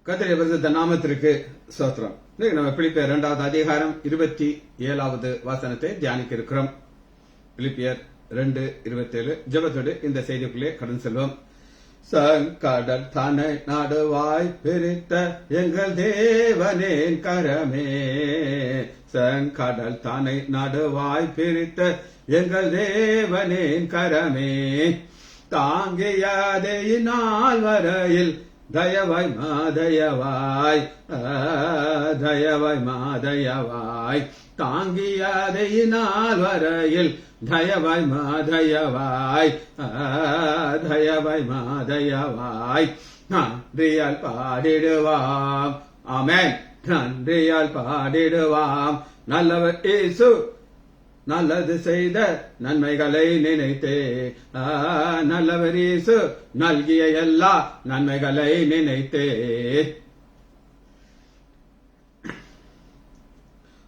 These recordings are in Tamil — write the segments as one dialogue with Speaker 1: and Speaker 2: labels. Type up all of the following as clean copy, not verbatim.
Speaker 1: கர்த்தருடைய பரிசுத்த நாமத்திற்கு ஸ்தோத்திரம். நம்ம பிலிப்பியர் 2வது அதிகாரம் 27வது வசனத்தை தியானிக்க இருக்கிறோம். பிலிப்பியர் 2:27 ஜெபத்தோடு இந்த செய்திக்குள்ளே கடந்து செல்வோம். கடல் தன்னை நடுவாய் பிரித்த எங்கள் தேவனின் கரமே, கடல் தன்னை நடுவாய் பிரித்த எங்கள் தேவனின் கரமே, தாங்கியதை நாள் வரையில் தயவாய் மாதயவாய், தயவாய் மாதயவாய், தாங்கியதை நாள் வரையில் தயவாய் மாதயவாய், தயவாய் மாதயவாய், நன்றியால் பாடிடுவாம். ஆமென். நன்றியால் பாடிடுவாம். நல்லவர் இயேசு நல்லது செய்த நன்மைகளை நினைத்தே, நல்லவர் இயேசு நல்கிய எல்லா நன்மைகளை நினைத்தே,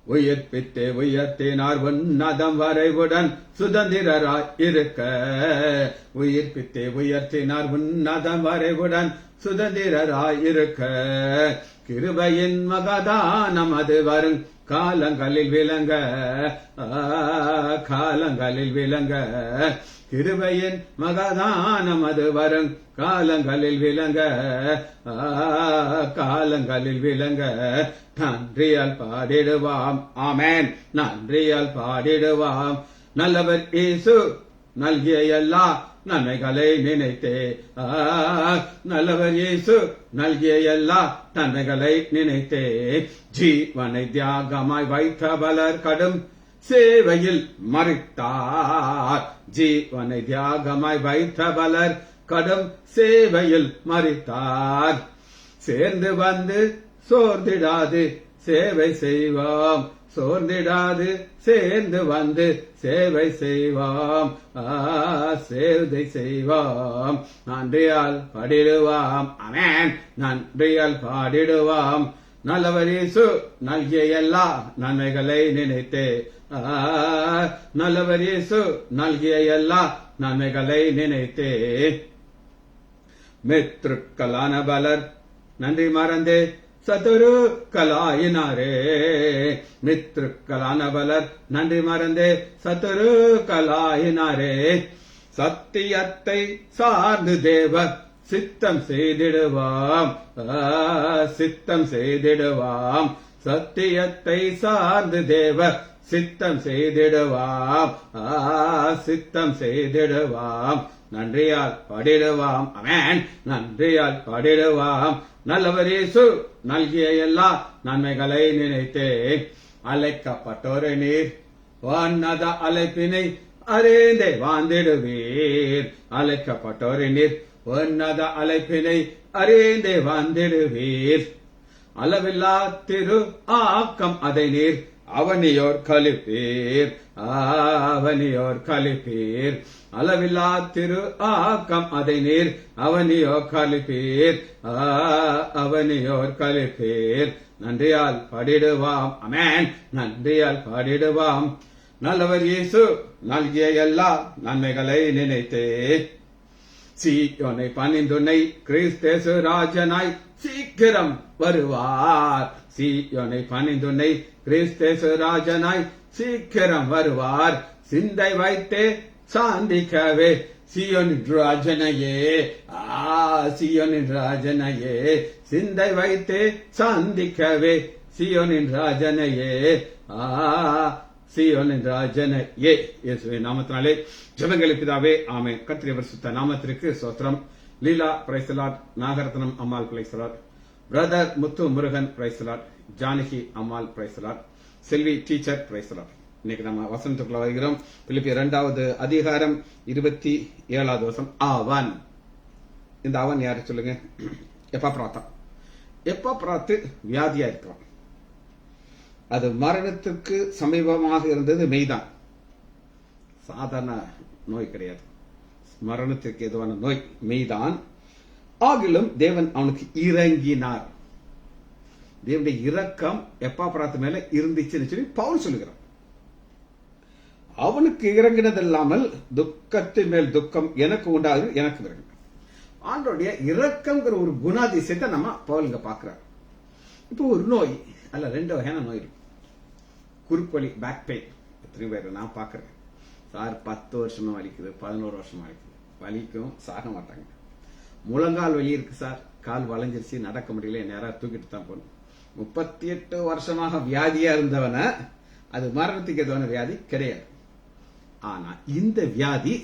Speaker 1: உயிர்ப்பித்தே உயர்த்தினார் உன்னதம் வரைவுடன் சுதந்திரராய் இருக்க, உயிர்ப்பித்தே உயர்த்தினார் உன்னதம் வரைவுடன் சுதந்திரராய் இருக்க, கிருபையின் மகதானம் அது வரும் காலங்களில் விளங்க, காலங்களில் விளங்க, கிருபையின் மகதானம் அது வரும் காலங்களில் விளங்க, காலங்களில் விளங்க, நன்றியால் பாடிடுவாம். ஆமென். நன்றியால் பாடிடுவாம். நல்லவர் இயேசு நல்கிய எல்லா நன்மைகளை நினைத்தே, நல்லவர் இயேசு நல்கிய எல்லா நன்மைகளை நினைத்தே, ஜீவனை தியாகமாய் வைத்த பலர் கடும் சேவையில் மறித்தார், ஜீவனை தியாகமாய் வைத்த பலர் கடும் சேவையில் மறித்தார், சேர்ந்து வந்து சோர்ந்திடாது சேவை செய்வோம், சோர்ந்திடாது சேர்ந்து வந்து சேவை செய்வோம், சேவை செய்வோம், நன்றியால் பாடிடுவாம். ஆமென். நன்றியால் பாடிடுவாம். நல்லவர் இயேசு நல்கிய எல்லா நன்மைகளை நினைத்தே, நல்லவர் இயேசு நல்கிய எல்லா நன்மைகளை நினைத்தே, மித்ருக்களான பலர் நன்றி மறந்தே சத்துரு கலாயினாரே, மித்ருக்களான பலர் நன்றி மறந்தே சத்துரு கலாயினாரே, சத்தியத்தை சார்ந்து தேவ சித்தம் செய்திடுவாம், சித்தம் செய்திடுவாம், சத்தியத்தை சார்ந்து தேவ சித்தம் செய்திடுவாம், சித்தம் செய்திடுவாம், நன்றியால் பாடிடுவாம். ஆமென். நன்றியால் பாடிடுவாம். நல்லவர் இயேசு நல்கிய எல்லா நன்மைகளை நினைத்தே, அழைக்கப்பட்டோரை நீர் உன்னத அழைப்பினை அறிந்தே வாழ்ந்திடுவீர், அழைக்கப்பட்டோரை நீர் உன்னத அழைப்பினை அறிந்தே வாழ்ந்திடுவீர், அளவில்லா திரு ஆக்கம் அதை நீர் அவனியோர் கழிப்பீர், அவனியோர் கழிப்பீர், அளவில்லா திரு ஆக்கம் அதை நீர் அவனியோர் கழிப்பீர், அவனியோர் கழிப்பீர், நன்றியால் பாடிடுவாம். ஆமென். நன்றியால் பாடிடுவாம். நல்லவர் இயேசு நல்கிய எல்லா நன்மைகளை நினைத்தே, சீயோனை பணிந்துனை கிறிஸ்தேசு ராஜனாய் சீக்கிரம் வருவார், சீயோனை பணிந்துனை கிறிஸ்தேசு ராஜனாய் சீக்கிரம் வருவார், சிந்தை வைத்தே சாந்திக்கவே சீயோனின் ராஜனையே, சீயோனின் ராஜனையே, சிந்தை வைத்தே சாந்திக்கவே சீயோனின் ராஜனையே, சீயோனின் ராஜனையே. இயேசுவின் நாமத்தினாலே ஜெபங்கள் பிதாவே. ஆமென். கர்த்தருடைய பரிசுத்த நாமத்திற்கு ஸ்தோத்திரம். Leela praise the lord, Nagarathnam Ammal praise the lord, brother Muthu Murugan praise the lord, Janaki Ammal praise the lord, Selvi teacher praise the lord. இன்னைக்கு நம்ம வசனத்துக்குள்ள வருகிறோம். பிலிப்பியர் 2வது அதிகாரம் 27வது வசனம். அவன், இந்த அவன் யாரு சொல்லுங்க? எப்பாப்ராத்தா. எப்பாப்ராத்து வியாதியா இருக்கிறான். அது மரணத்துக்கு சமீபமாக இருந்தது மெய்தான், சாதாரண நோய் கிடையாது, மரணத்திற்கு எதுவான நோய் மெய்தான். ஆகிலும் தேவன் அவனுக்கு இறங்கினார். தேவனுடைய இரக்கம் எப்பாப்ராத்து மேல இருந்துச்சுன்னு சொல்லி பவுல் சொல்லுகிறார். அவனுக்கு இறங்கினது இல்லாமல் துக்கத்தின் மேல் துக்கம் எனக்கு உண்டாது, எனக்கு இறங்கினார். ஆண்டோடைய இரக்கம்ங்கிற ஒரு குணாதிசயத்தை நம்ம பவுலுங்க பாக்குறாரு. இப்போ ஒரு நோய் அல்ல, 2 வகையான நோய் இருக்கு. குறுக்கு பேக் பெயின். எத்தனை பேர் நான் பாக்குறேன், சார் 10 வருஷமா வலிக்குது, 11 வருஷமா வலிக்குது, வலிக்கும் சாக மாட்டாங்க. முழங்கால் வலி இருக்கு சார், கால் வளைஞ்சிருச்சு, நடக்க முடியல, நேரா தூக்கிட்டு தான் போகணும். 38 வருஷமாக வியாதியா இருந்தவன அது மரணத்துக்கு எதுவான வியாதி கிடையாது. ஆனா இந்த வியாதி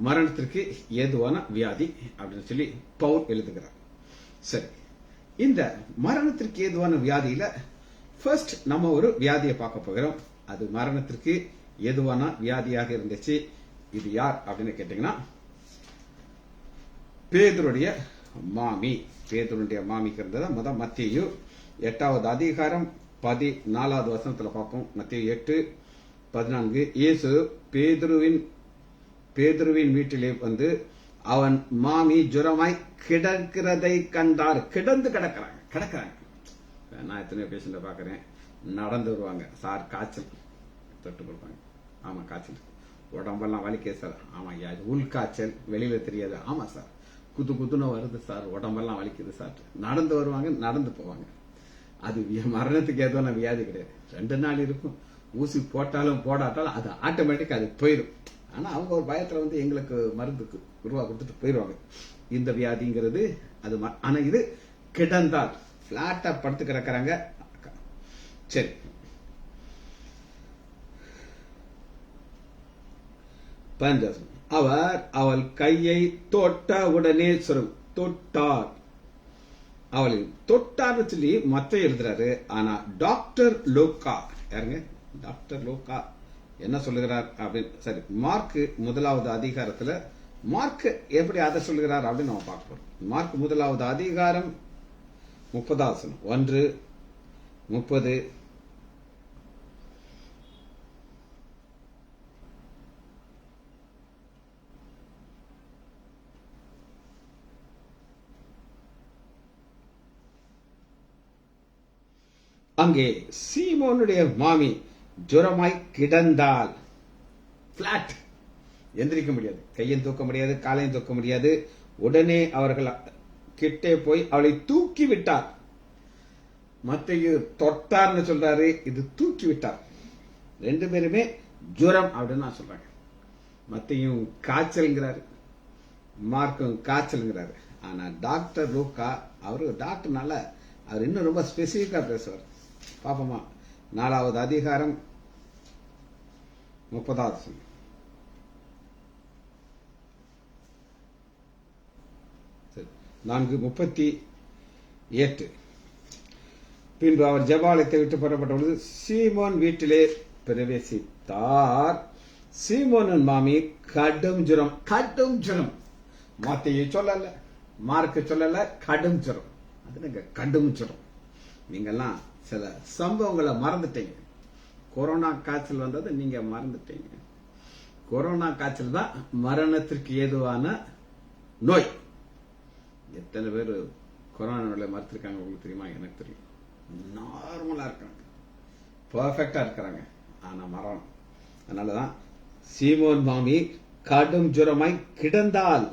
Speaker 1: மரணத்திற்கு ஏதுவான வியாதி அப்படின்னு சொல்லி பவுல் எழுதுகிறார். சரி, இந்த மரணத்திற்கு ஏதுவான வியாதியில ஃபர்ஸ்ட் நம்ம ஒரு வியாதியை பார்க்க போகிறோம். அது மரணத்திற்கு ஏதுவான வியாதியாக இருந்துச்சு. இது யார் அப்படின்னு கேட்டீங்கன்னா, பேதுருடைய மாமி. பேதுருடைய மாமிக்கு இருந்தது மத்தேயு 8வது அதிகாரம் 14வது வசனத்துல பார்ப்போம். மத்தேயு 8:14. இயேசு பேதுருவின் வீட்டிலே வந்து அவன் மாமி ஜுரமாய் கிடக்கிறதை கண்டார். கிடந்து கிடக்கிறாங்க. நான் எத்தனையோ பேஷண்ட பாக்குறேன், நடந்து வருவாங்க. சார் காய்ச்சல், தொட்டு கொடுப்பாங்க. ஆமா காய்ச்சல், உடம்பெல்லாம் வலிக்க சார். ஆமா உள் காய்ச்சல், வெளியில தெரியாது. ஆமா சார், குத்துன்னு வருது சார், உடம்பெல்லாம் வலிக்குது சார். நடந்து வருவாங்க, நடந்து போவாங்க. அது மரணத்துக்கு ஏதோ வியாதி கிடையாது. 2 நாள் இருக்கும், ஊசி போட்டாலும் போடாட்டாலும் அது ஆட்டோமேட்டிக் அது போயிடும். ஆனா அவங்க ஒரு பயத்துல வந்து எங்களுக்கு மருந்துக்கு ரூபா கொடுத்துட்டு போயிடுவாங்க. இந்த வியாதிங்கிறது அது. ஆனா இது கிடந்தால் பிளாட்டா படுத்து கிடக்கிறாங்க. சரி, அவள் கையை தொட்ட உடனே தொட்டார். அவளை தொட்டார்னு சொல்லி மத்த எழுதுறாரு. ஆனா டாக்டர் லூக்கா, யாருங்க டாக்டர் லூக்கா என்ன சொல்லுகிறார் அப்படின்னு, சரி, மார்க் 1வது அதிகாரத்துல மார்க் எப்படி அதை சொல்லுகிறார் அப்படின்னு நம்ம பார்க்க போறோம். மார்க் 1வது அதிகாரம் 30வது வசனம் 1:30. அங்கே சீமோனுடைய மாமி ஜுரமாய் கிடந்தால். பிளாட், எந்திரிக்க முடியாது, கையும் தூக்க முடியாது, காலையும் தூக்க முடியாது. உடனே அவர்கள் கிட்டே போய் அவளை தூக்கி விட்டார். மத்தேயு தொட்டார்னு சொல்றாரு, இது தூக்கி விட்டார். 2 பேருமே ஜுரம் அப்படின்னு நான் சொல்றேன். மத்தேயு காய்ச்சல்ங்கிறாரு, மார்க்கும் காய்ச்சல்ங்கிறாரு. ஆனா டாக்டர் லூக்கா அவரு டாக்டர்னால அவர் இன்னும் ரொம்ப ஸ்பெசிபிக்கா பேசுவார். பாப்போமா, 4வது அதிகாரம் 30வது வசனம். 4:38. பின்பு அவர் ஜெபாலயத்தை விட்டு புறப்பட்ட பொழுது சீமோன் வீட்டிலே பிரவேசித்தார். சீமோனின் மாமி கடும் ஜுரம். மத்தேயு சொல்லல, மார்க் சொல்லல, கடும் ஜுரம். அது கடும் ஜுரம். நீங்கெல்லாம் சில சம்பவங்களை மறந்துட்டீங்க. கொரோனா காய்ச்சல் வந்தது நீங்க மறந்துட்டீங்க. கொரோனா காய்ச்சல் தான் மரணத்திற்கு ஏதுவான நோய். எத்தனை பேர் கொரோனா நோயில மறுத்திருக்காங்க உங்களுக்கு தெரியுமா? எனக்கு தெரியும். நார்மலா இருக்காங்க, பர்ஃபெக்டா இருக்கிறாங்க, ஆனா மரணம். அதனாலதான் சீமோன் மாமி கடும் ஜுரமாய் கிடந்தால்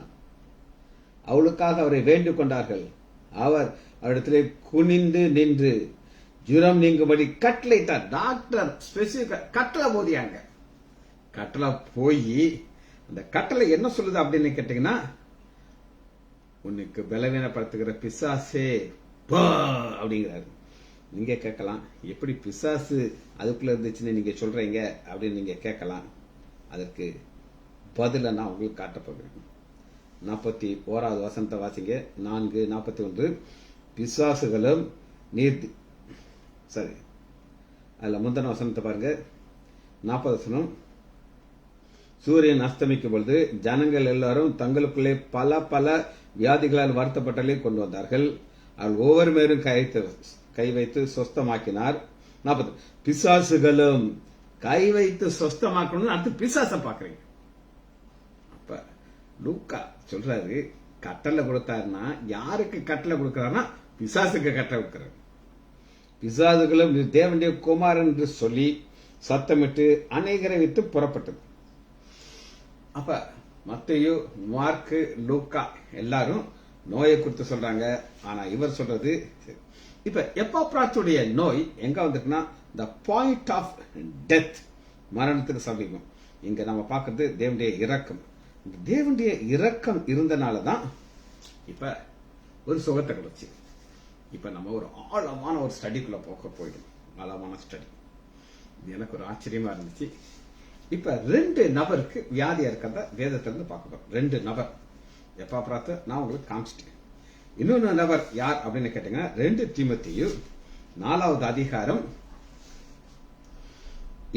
Speaker 1: அவளுக்காக அவரை வேண்டிக் கொண்டார்கள். அவர் அவரிடத்திலே குனிந்து நின்று ஜுரம் நீங்கும்படி கட்டளையிட்டார். டாக்டர் ஸ்பெசிபிக்கா கட்டளை போதியாங்க. கட்டளை போய் அந்த கட்டளை என்ன சொல்லுது அப்படின்னு கேட்டீங்கன்னா, உனக்கு பலவீனப்படுத்துகிற பிசாசே அப்படிங்கிறாரு. நீங்க கேட்கலாம், எப்படி பிசாசு அதுக்குள்ள இருந்துச்சுன்னு நீங்க சொல்றீங்க அப்படின்னு நீங்க கேட்கலாம். அதற்கு பதில நான் உங்களுக்கு காட்ட போகிறேன். 41வது வசனத்தை வாசிங்க. 4:41. பிசாசுகளும் நீர், சரி, அதுல முந்தின வசனத்தை பாருங்க. 40 வசனம். சூரியன் அஸ்தமிக்கும் பொழுது ஜனங்கள் எல்லாரும் தங்களுக்குள்ளே பல வியாதிகளால் வருத்தப்பட்டலை கொண்டு வந்தார்கள். அவள் ஒவ்வொரு மேலும் கை வைத்து சொஸ்தமாக்கினார். 40. பிசாசுகளும் கை வைத்து சொஸ்தமாக்கணும். அடுத்து பிசாசை பாக்குறீங்க. அப்ப லூக்கா சொல்றாரு, கட்டளை கொடுத்தாருன்னா யாருக்கு கட்டளை கொடுக்கிறாருன்னா பிசாசுக்கு கட்டளை கொடுக்கிறார். பிசாசுகளும் தேவனுடைய குமாரன் என்று சொல்லி சத்தமிட்டு அநேகரை விட்டு புறப்பட்டது. அப்ப மத்தேயு, மார்க், லூக்கா எல்லாரும் நோயை குறித்து சொல்றாங்க. ஆனா இவர் சொல்றது இப்ப எப்பாப்ராத்துடைய நோய் எங்க வந்திருக்குன்னா த பாயிண்ட் ஆஃப் டெத், மரணத்துக்கு சமீபம். இங்க நம்ம பார்க்கறது தேவனுடைய இரக்கம். தேவனுடைய இரக்கம் இருந்தனாலதான் இப்ப ஒரு சுகத்தை கிடைச்சு. இப்ப நம்ம ஒரு ஆழமான ஒரு ஸ்டடிக்குள்ள போயிடும். ஆழமான ஸ்டடி. இது எனக்கு ஒரு ஆச்சரியமா இருந்துச்சு. இப்ப 2 நபருக்கு வியாதியா இருக்கிறத வேதத்திலிருந்து பார்க்கணும். 2 நபர் எப்பாப்ராத்த நான் உங்களுக்கு காமிச்சிட்டேன். இன்னொரு நபர் யார் அப்படின்னு கேட்டீங்கன்னா 2 தீமோத்தேயு 4வது அதிகாரம்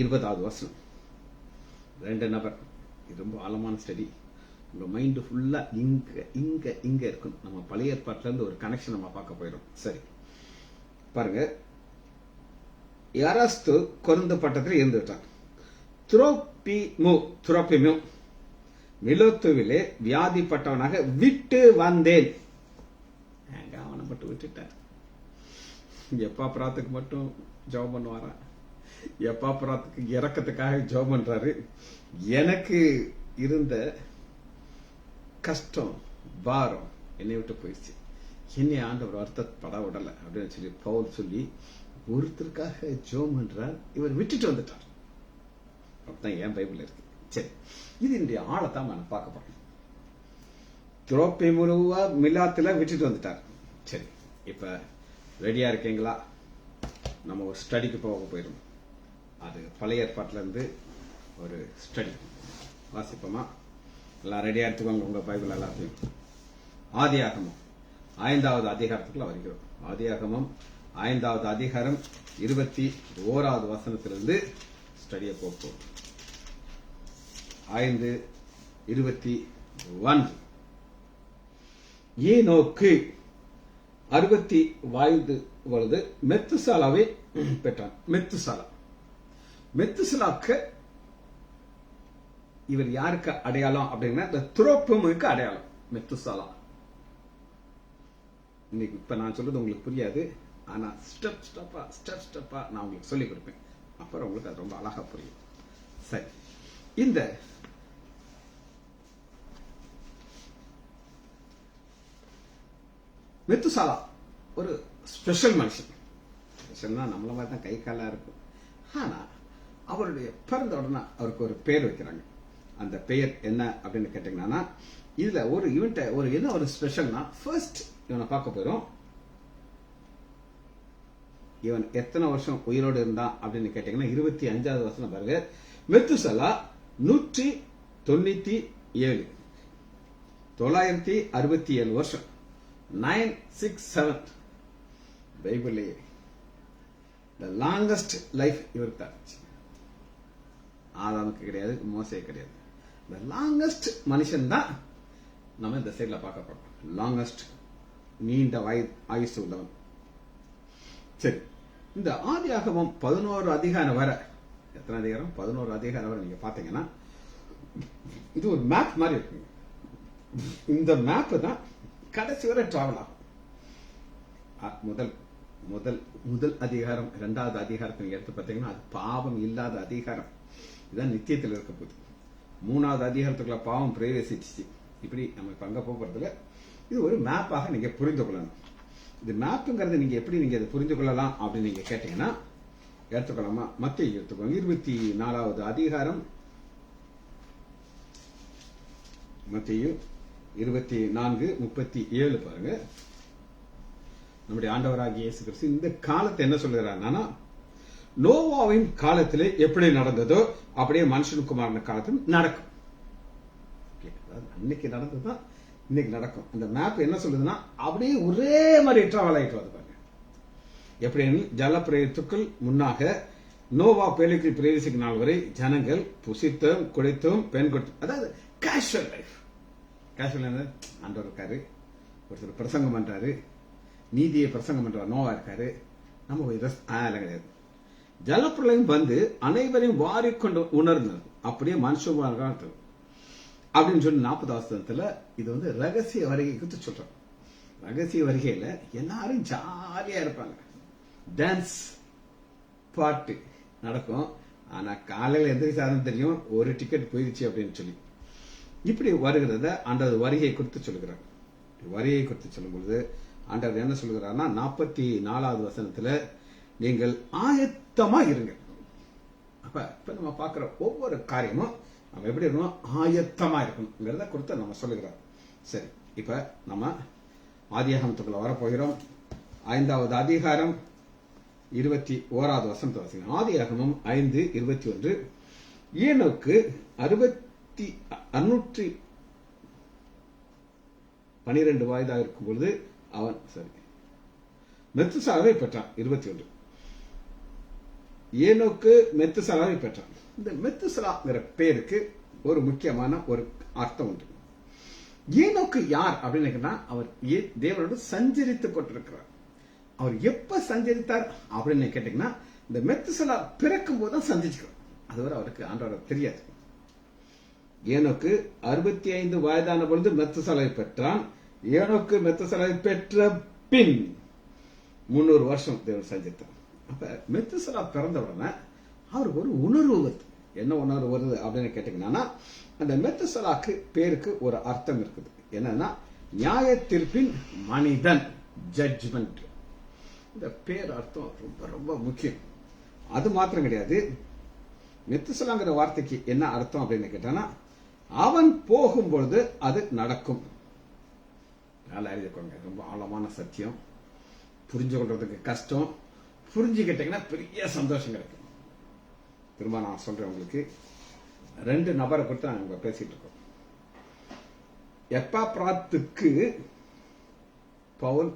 Speaker 1: 20வது வசனம். 2 நபர். இது ரொம்ப ஆழமான ஸ்டடி. உங்க மைண்ட் ஃபுல்லா இங்க இருக்கும். நம்ம பழைய ஏற்பாட்டுல இருந்து ஒரு கனெக்ஷன் நம்ம பார்க்க போயிடும். சரி பாருங்க. யாராஸ்து கொருந்து பட்டத்தில் இருந்து விட்டான். துரோப்பிமு மிலோத்துவிலே வியாதிப்பட்டவனாக விட்டு வந்தேன். அவனை மட்டும் விட்டுட்டார். எப்பாப்ராத்துக்கு மட்டும் ஜெபம் பண்ணுவாரா? எப்பாப்ராத்துக்கு இறக்கத்துக்காக ஜெபம் பண்றாரு. எனக்கு இருந்த கஷ்டம் பாரம் என்னை விட்டு போயிடுச்சு. என்னை ஆண்டவர் வருத்தப்பட விடல அப்படின்னு சொல்லி பவுல் சொல்லி ஒருத்தருக்காக ஜெபம் பண்றார். இவர் விட்டுட்டு வந்துட்டார். அப்படிதான் என் பைபிள் இருக்கு. சரி, இது என்னுடைய ஆழத்தான் நான் பார்க்க போறேன். துரோப்பிமுருவா மிலாத்துல விட்டுட்டு வந்துட்டார். சரி, இப்ப ரெடியா இருக்கீங்களா? நம்ம ஒரு ஸ்டடிக்கு போயிடும். அது பழைய ஏற்பாட்டுல இருந்து ஒரு ஸ்டடி வாசிப்போமா? எல்லாம் ரெடியா எடுத்துக்கோங்க உங்க பைபிள் எல்லாத்தையும். ஆதியாகமம் 5வது அதிகாரத்துக்குள்ள வருகிறோம். ஆதியாகமம் 5வது அதிகாரம் 21வது வசனத்திலிருந்து ஸ்டடியை போப்போம். 5:21. ஏனோக்கு 60 வயது பொழுது மெத்துசாலாவை பெற்றான். மெத்துசாலாக்கு இவர் யாருக்கு அடையாளம் அப்படின்னா இந்த துரோப்பமுக்கு அடையாளம் மெத்துசாலா. இன்னைக்கு இப்ப நான் சொல்றது உங்களுக்கு புரியாது. ஆனா ஸ்டெப் ஸ்டெப்பா நான் உங்களுக்கு சொல்லிக் கொடுப்பேன். அப்புறம் உங்களுக்கு அது ரொம்ப அழகா புரியும். சரி, இந்த மெத்துசாலா ஒரு ஸ்பெஷல் மனுஷன். ஸ்பெஷல்னா நம்மள மாதிரி தான் கை காலா இருக்கும். ஆனா அவருடைய பிறந்த உடனே அவருக்கு ஒரு பேர் வைக்கிறாங்க. அந்த பெயர் என்ன அப்படின்னு கேட்டீங்கன்னா, இதுல ஒரு என்ன ஒரு ஸ்பெஷல்னா, ஃபர்ஸ்ட் இவனை பார்க்க போயிடும். இவன் எத்தனை வருஷம் உயிரோடு இருந்தான் அப்படின்னு கேட்டீங்கன்னா 25வது வருஷம் பாருங்க. மெத்துசலா 197 967 வருஷம். 967 பைபிள்லயே த லாங்கஸ்ட் லைஃப் இவருக்கு தான். ஆதாமுக்கு கிடையாது, மோசே கிடையாது. த லாங்கஸ்ட் மனுஷன் தான் நம்ம இந்த சைட்ல பார்க்க போறோம். லாங்கஸ்ட், நீண்ட ஆயுசு உள்ளவன். சரி, இந்த ஆதியாகமம் 11 அதிகாரம் வரை, எத்தனை அதிகாரம்? 11 அதிகாரம் வரை நீங்க பாத்தீங்கன்னா இது ஒரு மேப் மாதிரி இருக்குங்க. இந்த மேப் தான் கடைசி வரை டிராவல் ஆகும். முதல் அதிகாரம் 2வது அதிகாரத்தை நீங்க எடுத்து பார்த்தீங்கன்னா அது பாவம் இல்லாத அதிகாரம். இதுதான் நித்தியத்தில் இருக்க போகுது. 3வது அதிகாரத்துக்குள்ள பாவம் பிரவேசிச்சு. இப்படி நம்ம இப்ப அங்க போறதுல இது ஒரு மேப்பாக நீங்க புரிந்து கொள்ளணும். இது மேப்புங்கிறது நீங்க எப்படி நீங்க அதை புரிந்து கொள்ளலாம் அப்படின்னு நீங்க கேட்டீங்கன்னா எடுத்துக்கலாமா? மத்தேயு எடுத்துக்கோங்க. 24வது அதிகாரம், மத்தேயு 24:37 பாருங்க. நம்முடைய ஆண்டவராகிய இயேசு கிறிஸ்து இந்த காலத்தை என்ன சொல்லுகிறார்? நோவாவின் காலத்திலே எப்படி நடந்ததோ அப்படியே மனுஷனுக்குமாரன காலத்தில் நடக்கும். அன்னைக்கு நடந்ததுதான் இன்னைக்கு நடக்கும். அந்த மேப் என்ன சொல்லுதுன்னா அப்படியே ஒரே மாதிரி டிராவல் ஆயிட்டு வருது பாருங்க. எப்படி ஜலப்பிரயத்துக்குள் முன்னாக நோவா பேழைக்குள் பிரவேசிக்கும் நாள் வரை ஜனங்கள் புசித்தும் குடித்தும் பெண் கொடுத்தும், அதாவது கேஷுவல் லைஃப். கேஷுவல் ஆண்டவர் இருக்காரு, ஒருத்தர் பிரசங்கம் பண்றாரு, நீதியை பிரசங்கம் பண்றாரு, நோவா இருக்காரு, நம்ம அதெல்லாம் கிடையாது. ஜலப்பிரளயம் வந்து அனைவரையும் வாரிக்கொண்டு உணர்ந்தது. அப்படியே மனுஷமாக அப்படின்னு சொல்லி 40 வருஷத்துல இது வந்து ரகசிய வருகை குறித்து சொல்றோம். ரகசிய வருகையில எல்லாரும் ஜாலியா இருப்பாங்க. டான்ஸ் பாட்டு நடக்கும். ஆனா காலையில எந்திரிச்சாலும் தெரியும் ஒரு டிக்கெட் போயிடுச்சு அப்படின்னு சொல்லி. இப்படி வருகிறத அந்த வருகையை குறித்து சொல்லுகிறாங்க. வரியை குறித்து சொல்லும் பொழுது ஆண்டவர் என்ன சொல்கிறார்னா 44வது வசனத்துல நீங்கள் ஆயத்தமா இருங்க. இப்ப நம்ம பார்க்கிற ஒவ்வொரு காரியமும் நம்ம எப்படி இருக்கணும், ஆயத்தமா இருக்கணும்ங்கிறத குறித்து நம்ம சொல்லுகிறோம். சரி, இப்ப நம்ம ஆதியாகமத்துக்குள்ள வரப்போகிறோம். 5வது அதிகாரம் 21வது வசனத்தை வாசிக்கலாம். ஆதியாகமம் 5:21. ஏனோக்கு 612 வயதாக இருக்கும் பொழுது அவன் மெத்துசாலாவை பெற்றான். 21. ஏனோக்கு மெத்துசலாவை பெற்றான். இந்த மெத்துசலாங்கிற பேருக்கு ஒரு முக்கியமான ஒரு அர்த்தம் உண்டு. ஏனோக்கு யார் அப்படின்னு அவர் தேவனோடு சஞ்சரித்துக் கொண்டிருக்கிறார். அவர் எப்ப சஞ்சரித்தார் அப்படின்னு கேட்டீங்கன்னா இந்த மெத்துசலா பிறக்கும் போதுதான் சந்திச்சுக்கிறார். அதுவரை அவருக்கு ஆண்டவர் தெரியாது. ஏனோக்கு 65 வயதான பொழுது மெத்துசலாவை பெற்றான். ஏனோக்கு மெத்துசலாவை பெற்ற பின் 300 வருஷம் தேவன் சஞ்சரித்தார். அப்ப மெத்துசலா பிறந்த உடனே அவருக்கு ஒரு உணர்வு வருது. என்ன உணர்வு வருது அப்படின்னு கேட்டீங்கன்னா அந்த மெத்துசலாக்கு பேருக்கு ஒரு அர்த்தம் இருக்குது. என்னன்னா நியாய தீர்ப்பின் மனிதன், ஜட்ஜ்மெண்ட். இந்த பேர் அர்த்தம் ரொம்ப ரொம்ப முக்கியம். அது மாத்திரம் கிடையாது, மெத்துசலாங்கிற வார்த்தைக்கு என்ன அர்த்தம் அப்படின்னு கேட்டானா அவன் போகும்பொழுது அது நடக்கும். நல்லா எழுதிக்கோங்க, ரொம்ப ஆழமான சத்தியம், புரிஞ்சு கொள்றதுக்கு கஷ்டம், புரிஞ்சுக்கிட்டீங்கன்னா பெரிய சந்தோஷம் கிடைக்கும். திரும்ப நான் சொல்றேன் உங்களுக்கு, 2 நபரை குறித்து நாங்க பேசிட்டு இருக்கோம். எப்பாப்ராத்துக்கு பவுல்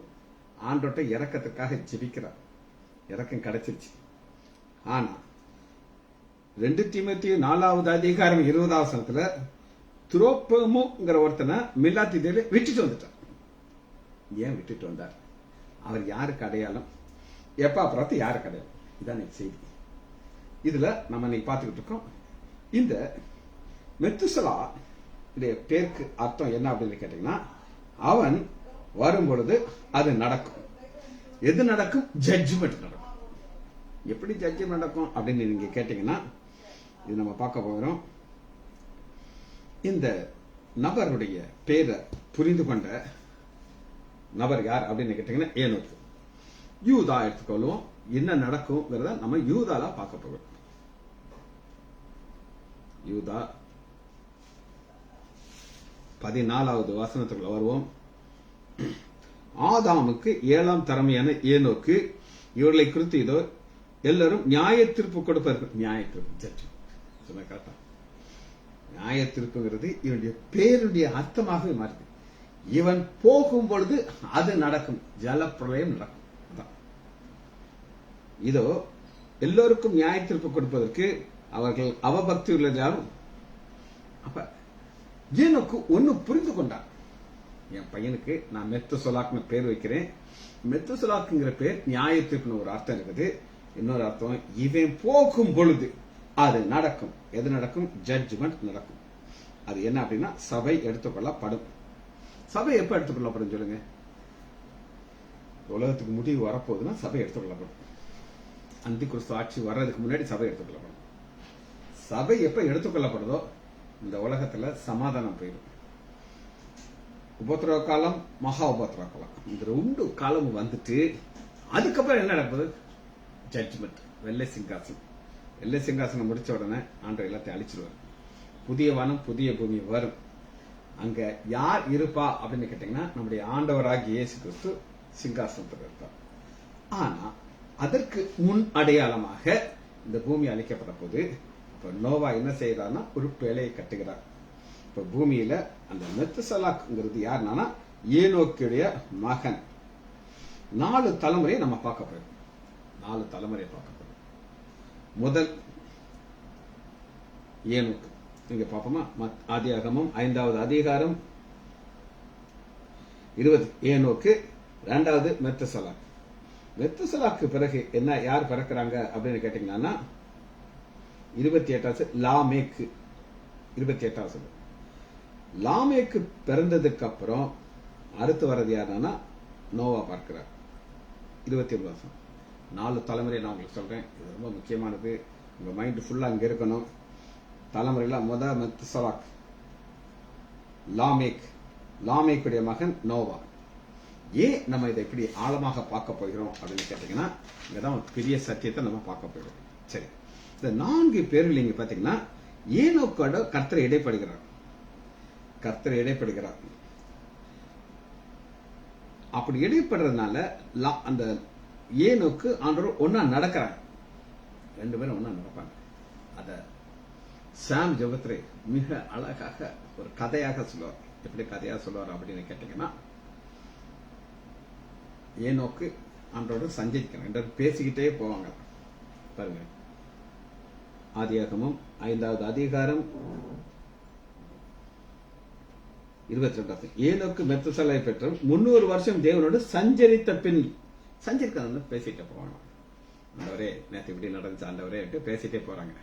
Speaker 1: ஆண்டோட்ட இறக்கத்துக்காக ஜெபிக்கிறார். இறக்கம் கிடைச்சிருச்சு. ஆனா 2 தீமோத்தேயு 4வது அதிகாரம் 20வது வசனத்துல துரோப்பமுங்கிற ஒருத்தனை மில்லாத்திதேல விட்டுட்டு வந்துட்டார். ஏன் விட்டுட்டு வந்தார்? அவர் யாருக்கு அடையாளம்? எப்பாப்ராத்து யாருக்கு அடையாளம்? இதான் செய்தி. இதுல நம்ம இன்னைக்கு பார்த்துக்கிட்டு இருக்கோம். இந்த மெத்துசலா பேருக்கு அர்த்தம் என்ன அப்படின்னு கேட்டீங்கன்னா அவன் வரும்பொழுது அது நடக்கும். எது நடக்கும்? ஜட்ஜ்மெண்ட் நடக்கும். எப்படி ஜட்ஜ்மெண்ட் நடக்கும் அப்படின்னு நீங்க கேட்டீங்கன்னா இது நம்ம பார்க்க போகிறோம். இந்த நபருடைய பேரை புரிந்து கொண்ட நபர் யார் அப்படின்னு கேட்டீங்கன்னா ஏனோக்கு. யூதா எடுத்துக்கொள்வோம். என்ன நடக்கும்ங்கிறத நம்ம யூதால பார்க்க போகிறோம். யூதா 14வது வசனத்துக்குள்ள வருவோம். ஆதாமுக்கு 7ஆம் தலைமையான ஏனோக்கு இவர்களை குறித்து இதோ எல்லாரும் நியாய தீர்ப்பு கொடுப்பார்கள். நியாய தீர்ப்பு, ஜட்ஜ் சொன்ன கரெக்டா? நியாய தீர்ப்புங்கிறது இவனுடைய பேருடைய அர்த்தமாகவே மாறுது. இவன் போகும் பொழுது அது நடக்கும், ஜலப்பிரளயம் நடக்கும். இதோ எல்லோருக்கும் நியாய தீர்ப்பு கொடுப்பதற்கு அவர்கள் அவபக்தி உள்ளதாலும். அப்ப ஏனோக்கு ஒன்னு புரிந்து கொண்டான். என் பையனுக்கு நான் மெத்துசலாக்னு பேர் வைக்கிறேன். மெத்துசலாக்குங்கிற பேர் நியாய தீர்ப்புன்னு ஒரு அர்த்தம் இருக்குது. இன்னொரு அர்த்தம், இவன் போகும் பொழுது அது நடக்கும். எது நடக்கும்? ஜட்ஜ்மெண்ட் நடக்கும். அது என்ன அப்படின்னா சபை எடுத்துக்கொள்ளப்படும். சபை எப்ப எடுத்துக்கொள்ளப்படும் சொல்லுங்க? உலகத்துக்கு முடிவு வரப்போகுதுன்னா சபை எடுத்துக்கொள்ளப்படும். அந்தி கிறிஸ்து ஆட்சி வர்றதுக்கு முன்னாடி சபை எடுத்துக்கொள்ளப்படும். சபை எப்ப எடுத்துக்கொள்ளப்படுதோ இந்த உலகத்துல சமாதானம் போயிடும். உபத்திரவ காலம், மகா உபத்திரவ காலம், இந்த 2 காலமும் வந்துட்டு அதுக்கப்புறம் என்ன நடக்குது? ஜட்ஜ்மெண்ட், வெள்ளை சிங்காசனம். வெள்ளை சிங்காசனம் முடிச்ச உடனே ஆண்டவர் எல்லாத்தையும் அழிச்சிருவார். புதிய வானம் புதிய பூமி வரும். அங்க யார் இருப்பா அப்படின்னு கேட்டீங்கன்னா நம்முடைய ஆண்டவராகிய இயேசு கிறிஸ்து சிங்காசனத்தில் இருப்பார். ஆனா அதற்கு முன் அடையாளமாக இந்த பூமி அழிக்கப்பட போது இப்ப நோவா என்ன செய்யறாருன்னா ஒரு பேழையை கட்டுகிறார். இப்ப பூமியில அந்த மெத்துசலாக்ங்கிறது யாருன்னா ஏனோக்குடைய மகன். 4 தலைமுறையை நம்ம பார்க்க போறோம். 4 தலைமுறையை பார்க்க போறோம். முதல் ஏனோக்கு இங்க பாப்போமா? ஆதியாகமம் 5வது அதிகாரம் 20. ஏனோக்கு. 2வது மெத்துசலாக். மெத்துசலாக்கு பிறகு என்ன யார் பிறக்கிறாங்க அப்படின்னு கேட்டீங்கன்னா 28வது லாமேக்கு. 28வது லாமேக்கு பிறந்ததுக்கு அப்புறம் அடுத்து வர்றது யாருன்னா நோவா பார்க்கிறார். 21 4 தலைமுறை நான் உங்களுக்கு சொல்றேன். இது ரொம்ப முக்கியமானது. உங்க மைண்ட் ஃபுல்லா அங்க இருக்கணும். தலைமுறையில மெத்துசலாக், லாமேக், லாமேக்குடைய மகன் நோவா. ஏன் நம்ம இதை இப்படி ஆழமாக பார்க்க போகிறோம் அப்படின்னு கேட்டீங்கன்னா, இங்கதான் ஒரு பெரிய சத்தியத்தை நம்ம பார்க்க போகிறோம். சரி, இந்த 4 பேர்கள் நீங்க பாத்தீங்கன்னா ஏனோக்கோட கர்த்தரை இடைப்படுகிறார். அப்படி இடைப்படுறதுனால அந்த ஏனோக்கு ஆண்டவர் ஒன்னா நடக்கிறாங்க, 2 பேரும் ஒன்னா நடப்பாங்க. அத சாம் ஜெபத்ரே மிக அழகாக ஒரு கதையாக சொல்லுவார். எப்படி கதையாக சொல்லுவார் அப்படின்னு கேட்டீங்கன்னா, ஏனோக்கு ஆண்டோடு சஞ்சரிக்கிறாங்க, 2 பேரும் பேசிக்கிட்டே போவாங்க. பாருங்க, ஆதியாகமம் 5வது அதிகாரம் 22. ஏனோக்கு மெத்துசலை பெற்று 300 வருஷம் தேவனோடு சஞ்சரித்த பின் சஞ்சரிக்க பேசிட்டே போவாங்க. ஆண்டவரே நேற்று இப்படி நடந்துச்சு ஆண்டவரே பேசிட்டே போறாங்க.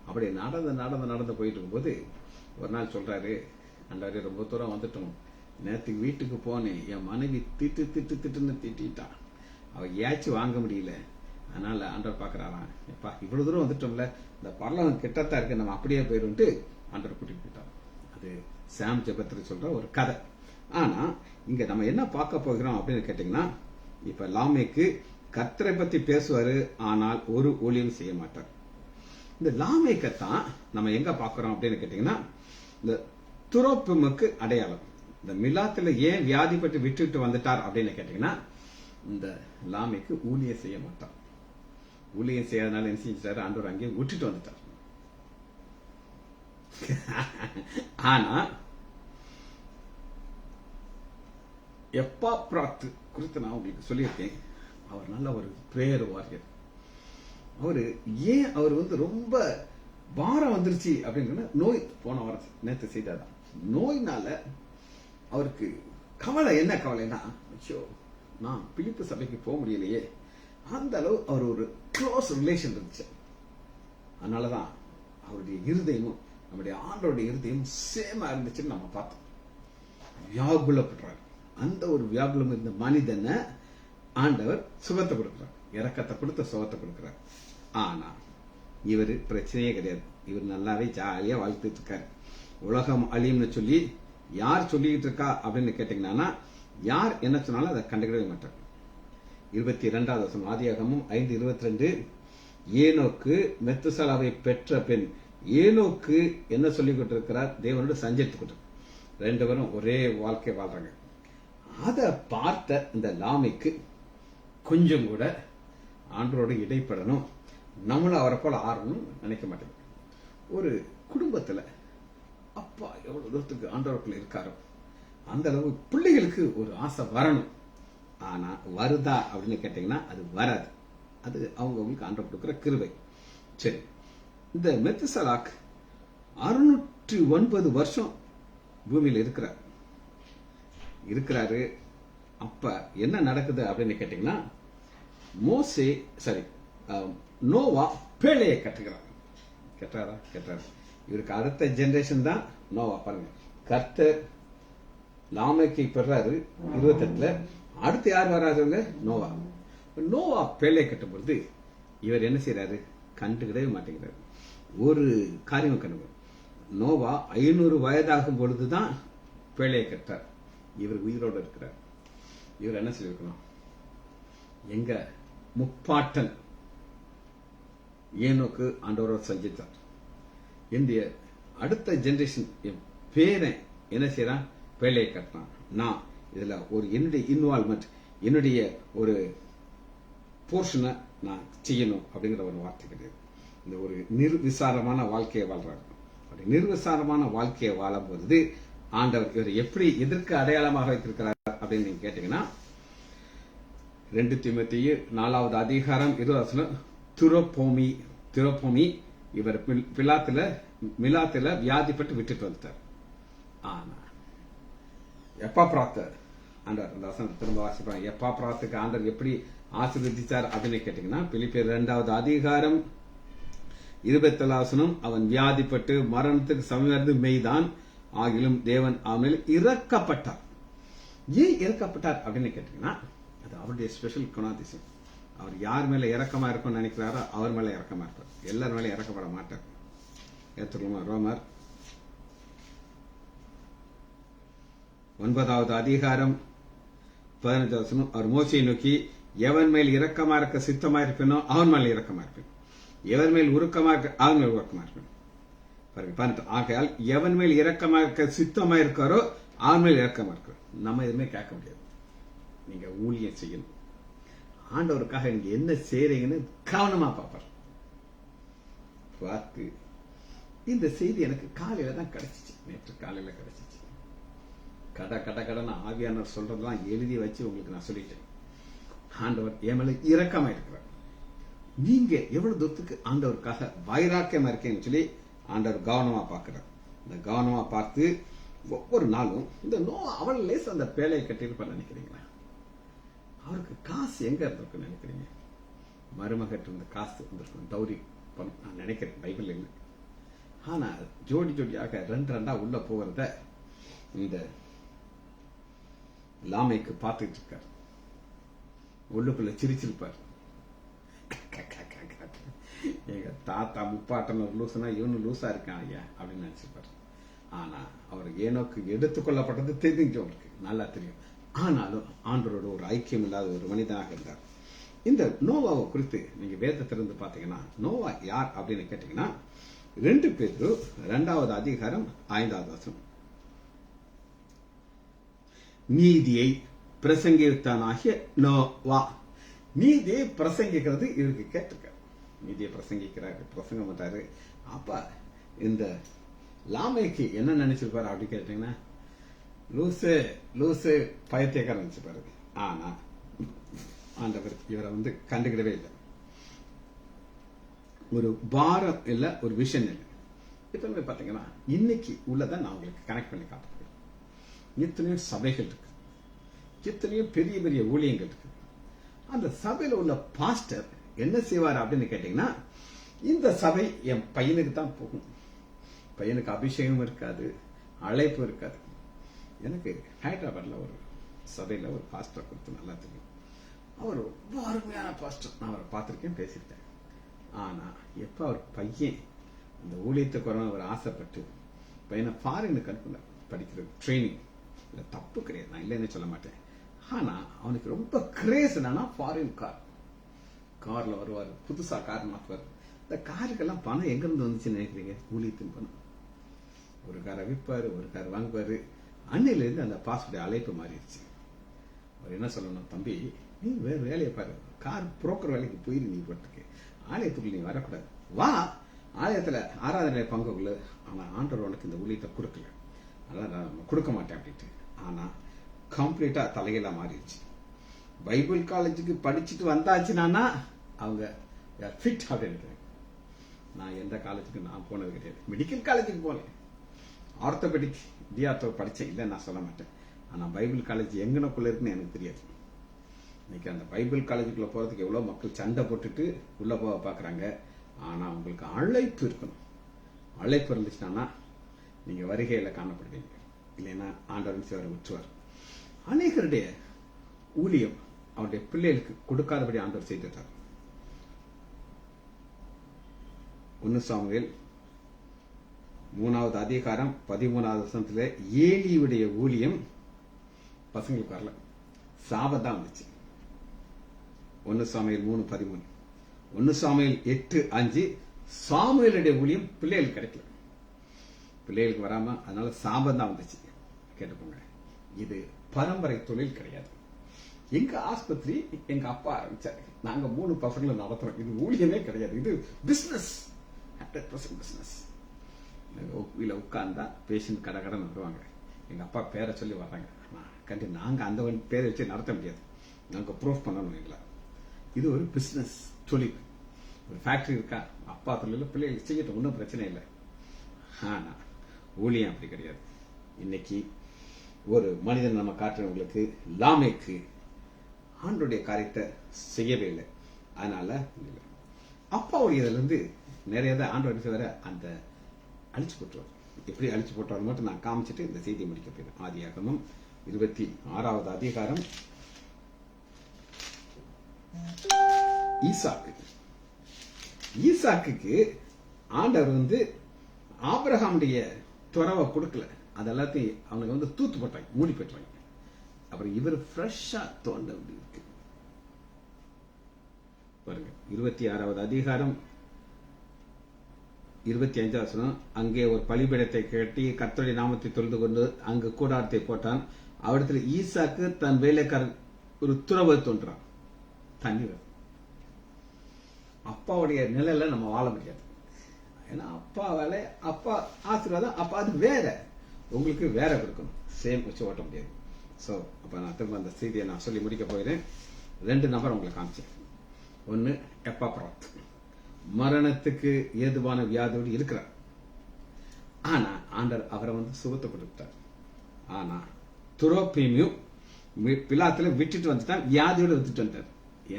Speaker 1: அப்படி நடந்து போயிட்டு இருக்கும்போது ஒரு நாள் சொல்றாரு, ஆண்டவரே ரொம்ப தூரம் வந்துட்டோம், நேற்று வீட்டுக்கு போனேன், என் மனைவி திட்டுன்னு திட்டான், அவ ஏச்சு வாங்க முடியல. அதனால ஆண்டவர் பாக்குறாராம், எப்பா இவ்வளவு தூரம் வந்துட்டோம்ல, இந்த பரலோகம் கிட்டத்தான் இருக்கு, நம்ம அப்படியே போயிடும்ட்டு ஆண்டவர் கூட்டிட்டு போயிட்டார். அது சாம் ஜெபத்ரே சொல்ற ஒரு கதை. ஆனா இங்க நம்ம என்ன பார்க்க போகிறோம் அப்படின்னு கேட்டீங்கன்னா, இப்ப லாமேக்கு கர்த்தரை பத்தி பேசுவாரு, ஆனால் ஒரு ஊழியம் செய்ய மாட்டார். இந்த லாமேக்கத்தான் நம்ம எங்க பாக்குறோம் அப்படின்னு கேட்டீங்கன்னா, இந்த துரோப்பிமுக்கு அடையாளம். இந்த மிலாத்துல ஏன் வியாதிப்பட்டு விட்டுட்டு வந்துட்டார் அப்படின்னு கேட்டீங்கன்னா, இந்த லாமேக்கு ஊழியம் செய்ய மாட்டார். ஊழியம் செய்யாதனால என்ன செஞ்சாரு, ஆண்டவர் அங்கேயே விட்டுட்டு வந்துட்டார். ஆனா எப்பாப்ராத் குறித்து நான் உங்களுக்கு சொல்லியிருக்கேன். அவர் நல்ல ஒரு பிரேயர் வாரியர். அவர் ரொம்ப பாரம் வந்துருச்சு அப்படின்னு நோய், போன வாரம் நேற்று செய்தாதான், நோயினால அவருக்கு கவலை. என்ன கவலைன்னா, ஐயோ நான் பிலிப்பு சபைக்கு போக முடியலையே. அந்த அளவு அவர் ஒரு க்ளோஸ் ரிலேஷன் இருந்துச்சு. அதனாலதான் அவருடைய இருதயமும் நம்முடைய ஆண்டோடைய இருதயம் சேமா இருந்துச்சுன்னு நம்ம பார்த்தோம். வியாகுலப்படுறாரு. அந்த ஒரு வியாகுலம் இருந்த மனிதனை ஆண்டவர் சுகத்தை கொடுக்கிறார், இரக்கத்தை கொடுத்த சுகத்தை கொடுக்கிறார். ஆனா இவரு பிரச்சனையே கிடையாது. இவர் நல்லாவே ஜாலியா வாழ்த்துட்டு இருக்காரு. உலகம் அழியும்னு சொல்லி யார் சொல்லிட்டு இருக்கா அப்படின்னு கேட்டீங்கன்னா, யார் என்ன சொன்னாலும் அதை கண்டுக்கிடவே மாட்டார். 22வது வசனம், ஆதியாகமம் 5:22. ஏனோக்கு மெத்துசலாவை பெற்ற பெண். ஏனோக்கு என்ன சொல்லிக் கொண்டிருக்கிறார், தேவனோடு சஞ்சரித்துக் கொண்டு 2 பேரும் ஒரே வாழ்க்கை வாழ்றாங்க. அதை பார்த்த இந்த லாமைக்கு கொஞ்சம் கூட ஆண்டவரோடு இடைப்படணும், நம்மளும் அவரை போல ஆறணும் நினைக்க மாட்டேங்க. ஒரு குடும்பத்துல அப்பா எவ்வளவு தூரத்துக்கு ஆண்டவருக்குள்ள இருக்காரோ அந்த அளவு பிள்ளைகளுக்கு ஒரு ஆசை வரணும். ஆனா வருதா அப்படின்னு கேட்டீங்கன்னா அது வராது. அது அவங்களுக்கு ஆண்டவர் கொடுக்கிற கிருபை. சரி, இந்த மெத்துசலாக் 609 வருஷம் பூமியில இருக்கிறாரு. அப்ப என்ன நடக்குது அப்படின்னு கேட்டீங்கன்னா, நோவா பேழையை கட்டுறாரா. இவருக்கு அடுத்த ஜெனரேஷன் தான் நோவா. பாருங்க, கர்த்தர் லாமேக்கை பெறாரு 28. அடுத்து யார் வராதுங்க, நோவா பேழையை கட்டும் பொழுது இவர் என்ன செய்யறாரு, கண்டுக்கிடவே மாட்டேங்கிறாரு. ஒரு காரியம் கண்டுபிடி, நோவா 500 வயதாகும் பொழுதுதான் பேழையை கட்டார். இவர் உயிரோடு இருக்கிறார். இவர் என்ன சொல்லிருக்கணும், எங்க முப்பாட்டன் ஏனோக்கு ஆண்டவரோடு சஞ்சித்தார், என்னுடைய அடுத்த ஜெனரேஷன் என் பேரன் என்ன செய்யறான், பேழையை கட்டினான். நான் இதுல ஒரு என்னுடைய இன்வால்மெண்ட், என்னுடைய ஒரு போர்ஷனை நான் செய்யணும் அப்படிங்கிற ஒரு வார்த்தை கிடையாது. இந்த ஒரு நிர்விசாரமான வாழ்க்கையை வாழ்றாரு. அப்படி நிர்விசாரமான வாழ்க்கையை வாழும் பொழுது ஆண்டவர் இவர் எப்படி எதற்கு அடையாளமாக வைத்திருக்கிறார் அப்படின்னு நீங்க கேட்டீங்கன்னா, 2 தீமோத்தேயு 4வது அதிகாரம் 20 துரோப்போமி இவர் மிலாத்துல வியாதிப்பட்டு விட்டுட்டு வந்துட்டார். ஆனா எப்பாப்ராத் ஆண்டவர், அந்த வசனம் திரும்ப வாசிப்பாங்க, எப்பாப்ராத்துக்கு ஆண்டவர் எப்படி ஆசீர்வதித்தார் அப்படின்னு கேட்டீங்கன்னா, பிலிப்பியர் 2வது அதிகாரம் 27 வசனம், அவன் வியாதிப்பட்டு மரணத்துக்கு சமீபத்து மெய்தான், ஆகிலும் தேவன் அவனில் இறக்கப்பட்டார். ஏன் இறக்கப்பட்டார் அப்படின்னு கேட்டீங்கன்னா, அது அவருடைய ஸ்பெஷல் குணாதிசயம். அவர் யார் மேல இறக்கமா இருக்கும்னு நினைக்கிறாரோ அவர் மேல இறக்கமா இருப்பார். எல்லார் மேல இறக்கப்பட மாட்டார். ஏற்றுக்கலாமா? ரோமர் 9வது அதிகாரம் 15 வசனம், அவர் மோசையை நோக்கி, எவன் மேல் இரக்கமா இருக்க சித்தமா இருப்பேனோ அவன் மேல் இரக்கமா இருப்பேன், எவன் மேல் உருக்கமா இருக்க அவன் மேல் உருக்கமா இருப்பேன். பாருங்க 18. ஆகையால் எவன் மேல் இரக்கமா இருக்க சித்தமா இருக்காரோ அவன் மேல் இரக்கமா இருக்க. நம்ம எதுவுமே கேட்க முடியாது. நீங்க ஊழியம் செய்யணும். ஆண்டவருக்காக நீங்க என்ன செய்றீங்கன்னு கவனமா பார்ப்பார். பார்த்து இந்த செய்தி எனக்கு காலையில தான் கிடைச்சிச்சு, நேற்று காலையில கிடைச்சிச்சு. கடை ஆவியானவர் சொல்றதெல்லாம் எழுதி வச்சு உங்களுக்கு நான் சொல்லிட்டேன். ஆண்டவர் என் மேல இரக்கமா இருக்கிறார். நீங்க எவ்வளவு தூரத்துக்கு ஆண்டவருக்காக வைராக்கியமா இருக்கேன்னு சொல்லி ஆண்டவர் கவனமா பார்க்கிறார். இந்த கவனமா பார்த்து ஒவ்வொரு நாளும் இந்த அவள் லேச அந்த பேழையை கட்டியிருப்பார் நினைக்கிறீங்களா? அவருக்கு காசு எங்க இருந்திருக்குன்னு நினைக்கிறீங்க? மருமகட்டு இருந்த காசு இருந்திருக்கும், டௌரி பணம் நான் நினைக்கிறேன், பைபிள் இல்லை. ஆனா ஜோடி ஜோடியாக ரெண்டா உள்ள போகிறத இந்த லாமைக்கு பார்த்துட்டு இருக்கார். உள்ளுக்குள்ள சிரிச்சிருப்பார். எங்க தாத்தா முப்பாட்டன் ஒரு லூசுனா இவனு லூசா இருக்கான் ஐயா அப்படின்னு நினைச்சிருப்பாரு. ஆனா அவர் ஏனோக்கு எடுத்துக்கொள்ளப்பட்டது தெரிஞ்சு அவருக்கு நல்லா தெரியும். ஆனாலும் ஆண்டவரோட ஒரு ஐக்கியம் இல்லாத ஒரு மனிதனாக இருந்தார். இந்த நோவாவை குறித்து நீங்க வேதத்திலிருந்து பாத்தீங்கன்னா, நோவா யார் அப்படின்னு கேட்டீங்கன்னா, 2 பேதுரு 2வது அதிகாரம் 5வது வசனம், நீதியை பிரசங்கித்தானாகிய நோவா. நீதியை பிரசங்கிக்கிறது இவருக்கு கேட்டிருக்காரு. நீதியை பிரசங்கிக்கிறாரு, பிரசங்கம் பண்றாரு. அப்ப இந்த லாமைக்கு என்ன நினைச்சிருப்பாரு அப்படின்னு கேட்டீங்கன்னா, லூசு லூசு பைத்தியக்காரன் நினைச்சிருப்பாரு. ஆனா ஆண்டவர் இவரை கண்டுக்கிடவே இல்லை. ஒரு பாரம் இல்ல, ஒரு விஷன் இல்லை. இப்ப பாத்தீங்கன்னா இன்னைக்கு உள்ளதை நான் உங்களுக்கு கனெக்ட் பண்ணி காட்டுறேன். எத்தனையோ சபைகள் இருக்கு, எத்தனையோ பெரிய பெரிய ஊழியங்கள் இருக்கு. அந்த சபையில உள்ள பாஸ்டர் என்ன செய்வார் அப்படின்னு கேட்டீங்கன்னா, இந்த சபை என் பையனுக்கு தான் போகும், பையனுக்கு அபிஷேகம் இருக்காது, அழைப்பு இருக்காது. எனக்கு ஹைதராபாத்ல ஒரு சபையில ஒரு பாஸ்டர் கொடுத்து நல்லா தெரியும். அவர் ரொம்ப அருமையான பாஸ்டர், நான் அவரை பார்த்திருக்கேன், பேசியிருக்கேன். ஆனா எப்ப அவர் பையன் இந்த ஊழியத்துக்கு அவர் ஆசைப்பட்டு பையனை ஃபாரினுக்கு அனுப்புனார் படிக்கிறது, ட்ரைனிங். இல்ல தப்பு கிடையாது, நான் இல்லைன்னு சொல்ல மாட்டேன். ஆனா அவனுக்கு ரொம்ப கிரேஸ் என்னன்னா, ஃபாரின் கார்ல வருவார், புதுசா கார் மாற்றுவார். இந்த காருக்கெல்லாம் பணம் எங்க இருந்து வந்துச்சுன்னு நினைக்கிறீங்க? ஊழியத்தின் பணம். ஒரு காரை விற்பாரு, ஒரு கார் வாங்குவாரு. அன்னையில இருந்து அந்த பாஸ்போர்ட் அழைப்பு மாறிடுச்சு. அவர் என்ன சொல்லணும், தம்பி நீ வேற வேலையை பாரு, கார் புரோக்கர் வேலைக்கு போயிரு, நீ போட்டுருக்கு, ஆலயத்துக்குள்ள நீ வரக்கூடாது, வா ஆலயத்துல ஆராதனை பங்குள்ள. ஆனா ஆண்டவர் உனக்கு இந்த ஊழியத்தை கொடுக்கல, அதான் நான் கொடுக்க மாட்டேன் அப்படின்ட்டு. ஆனா கம்ப்ளீட்டா தலைகீழா மாறிடுச்சு. பைபிள் காலேஜுக்கு படிச்சுட்டு வந்தாச்சுன்னா அவங்க ஃபிட் அப்படின்னு. நான் எந்த காலேஜுக்கு நான் போனது கிடையாது. மெடிக்கல் காலேஜுக்கு போனேன், ஆர்த்தோபெடிக் டிஆர்த்தோ படிச்சேன், இல்லை நான் சொல்ல மாட்டேன். ஆனா பைபிள் காலேஜ் எங்கனக்குள்ள இருக்குன்னு எனக்கு தெரியாது. இன்னைக்கு அந்த பைபிள் காலேஜுக்குள்ள போறதுக்கு எவ்வளவு மக்கள் சண்டை போட்டுட்டு உள்ள போக பாக்குறாங்க. ஆனா உங்களுக்கு அழைப்பு இருக்கணும். அழைப்பு இருந்துச்சுன்னா நீங்க வருகையில காணப்படுவீங்க, இல்லைன்னா ஆண்டவன் சேவரை விட்டுவார். அநேகருடைய ஊழியம் அவருடைய பிள்ளைகளுக்கு கொடுக்காதபடி ஆண்டவர் செய்துட்டார். 1 சாமுவேல் 3வது அதிகாரம் 13வது வசனத்துல ஏலியுடைய ஊழியம் பசங்களுக்கு வரல, சாபத்தான் வந்துச்சு. 1 சாமுவேல் 3:13, 1 சாமுவேல் 8:5 சாமுவேலுடைய ஊழியம் பிள்ளைகளுக்கு கிடைக்கல, பிள்ளைகளுக்கு வராம, அதனால சாபம் தான் வந்துச்சு. கேட்டுக்கோங்க, இது பரம்பரை தொழில் கிடையாது. எங்க ஆஸ்பத்திரி எங்க அப்பா ஆரம்பிச்சாரு, நாங்க 3 பசங்களை நடத்துறோம். இது ஊழியமே கிடையாது, இது பிசினஸ், 100% பிசினஸ். வீல உட்கார்ந்தா பேஷண்ட் கடகடன் வருவாங்க, எங்க அப்பா பேரை சொல்லி வர்றாங்க. நாங்க அந்த பேரை வச்சு நடத்த முடியாது, நாங்க ப்ரூஃப் பண்ணணும். இல்லை, இது ஒரு பிசினஸ் தொழில். ஒரு ஃபேக்டரி இருக்கா, அப்பா தொழில பிள்ளைகளுக்கு செய்யட்டும், ஒன்றும் பிரச்சனை இல்லை. ஆனா ஊழியம் அப்படி கிடையாது. இன்னைக்கு ஒரு மனிதன் நம்ம காட்டுறவங்களுக்கு, லாமேக்கு ஆண்டுடைய காரியத்தை செய்யவே இல்லை. அதனால அப்பாவுடைய இதுல இருந்து நிறைய தான் ஆண்டு வர அந்த அழிச்சு போட்டுருவார். எப்படி அழிச்சு போட்டாரு மட்டும் நான் காமிச்சிட்டு இந்த செய்தியை முடிக்க போயிடும். ஆதியாகமம் 26வது அதிகாரம். ஈசாக்குக்கு ஆண்டவர் ஆபிரகாமுடைய துறவை கொடுக்கல, அதெல்லாத்தையும் அவனுக்கு தூத்து போட்டாங்க, மூடி போயிட்டாங்க. அப்புறம் இவர் ஃப்ரெஷ்ஷா தோண்ட அப்படி இருக்கு பாருங்க. 26வது அதிகாரம் 25 வசனம். அங்கே ஒரு பலிபீடத்தை கட்டி கர்த்தருடைய நாமத்தை தொழுது கொண்டு அங்கு கூடாரத்தை போட்டான். அவரிடத்தில் ஈசாக்கு தன் வேலைக்காரன் ஒரு துறவு தோன்றான். தண்ணி வரும். அப்பாவுடைய நிலையில நம்ம வாழ முடியாது. ஏன்னா அப்பா வேலை, அப்பா ஆசீர்வாதம், அப்பா அது வேற, உங்களுக்கு வேற கொடுக்கணும். சேம் வச்சு ஓட்ட முடியாது. ஸோ அப்ப நான் திரும்ப அந்த செய்தியை நான் சொல்லி முடிக்க போகிறேன். 2 நபர் உங்களுக்கு காமிச்சேன். ஒன்னு எப்பாப்ராத், மரணத்துக்கு ஏதுவான வியாதியோடு இருக்கிறார். ஆனா ஆண்டவர் அவரை சுகத்தை கொடுத்தார். ஆனா துரோப்பீமையும் பிலாத்துல விட்டுட்டு வந்துட்டான், வியாதியோட விட்டுட்டு வந்தார்.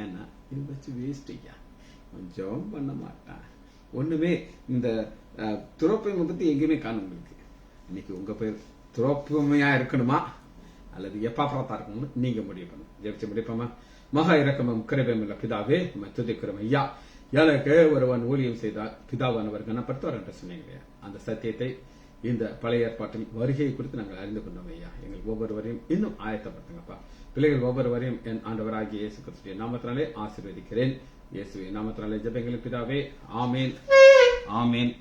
Speaker 1: ஏன்னா இது வச்சு வேஸ்ட் ஐயா, கொஞ்சம் பண்ண மாட்டான். ஒண்ணுமே இந்த துரோப்பீமை பத்தி எங்கேயுமே காண முடியுது. இன்னைக்கு உங்க பேர் துரோப்பீமையா இருக்கணுமா அல்லது எப்பாப்ராத்தா இருக்கணும்னு நீங்க முடிவு பண்ணும். ஜெபிச்சு முடிப்போமா? மகா இரக்கமும் கிருபையுமுள்ள பிதாவே, துதிக்கிறோம் ஐயா. எனக்கு ஒருவன் ஊழியம் செய்தால் பிதாவானவர் கனப்படுத்துவார் என்று சொன்னீங்க. அந்த சத்தியத்தை இந்த பழைய ஏற்பாட்டில் வருகையை குறித்து நாங்கள் அறிந்து கொண்டோம் ஐயா. எங்கள் ஒவ்வொருவரையும் இன்னும் ஆயத்தப்படுத்துங்கப்பா. பிள்ளைகள் ஒவ்வொருவரையும் என் ஆண்டவராகிய இயேசு கிறிஸ்துவின் நாமத்தினாலே ஆசீர்வதிக்கிறேன். இயேசுவின் நாமத்தினாலே ஜெபங்களின் பிதாவே, ஆமேன், ஆமேன்.